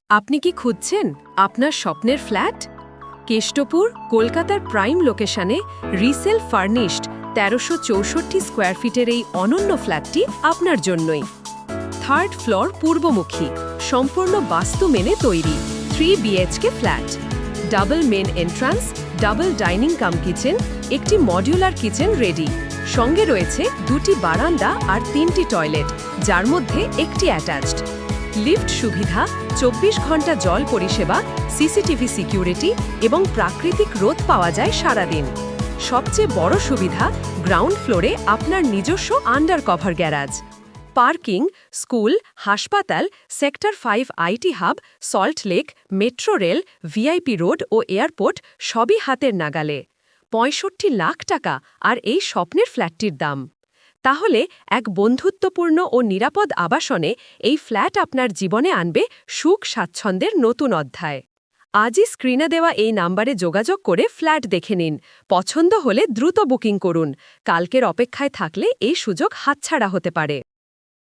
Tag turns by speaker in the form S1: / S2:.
S1: আপনি কি খুঁজছেন আপনার স্বপ্নের ফ্ল্যাট? কেষ্টপুর, কলকাতার প্রাইম লোকেশনে রিসেল ফার্নিশড ১৩৬৪ স্কোয়ার ফিটের এই অনন্য ফ্ল্যাটটি আপনার জন্যই। থার্ড ফ্লোর পূর্বমুখী, সম্পূর্ণ বাস্তু মেনে তৈরি 3 BHK flat. Double main entrance, double dining cum kitchen, একটি মডিউলার কিচেন রেডি। সঙ্গে রয়েছে 2টি বারান্দা আর 3টি টয়লেট, যার মধ্যে একটি অ্যাটাচড। লিফট সুবিধা, 24 ঘন্টা জল পরিষেবা, সিসিটিভি সিকিউরিটি এবং প্রাকৃতিক রোদ পাওয়া যায় সারাদিন। সবচেয়ে বড় সুবিধা, গ্রাউন্ড ফ্লোরে আপনার নিজস্ব আন্ডারকভার গ্যারাজ। পার্কিং, স্কুল, হাসপাতাল, sector 5 IT hub, Salt Lake, metro rail, VIP road ও এয়ারপোর্ট সবই হাতের নাগালে। ৬৫ লাখ টাকা আর এই স্বপ্নের ফ্ল্যাটটির দাম। তাহলে এক বন্ধুত্বপূর্ণ ও নিরাপদ আবাসনে এই ফ্ল্যাট আপনার জীবনে আনবে সুখ স্বাচ্ছন্দ্যের নতুন অধ্যায়। আজই স্ক্রিনে দেওয়া এই নাম্বারে যোগাযোগ করে ফ্ল্যাট দেখে নিন। পছন্দ হলে দ্রুত বুকিং করুন। কালকের অপেক্ষায় থাকলে এই সুযোগ হাতছাড়া হতে পারে।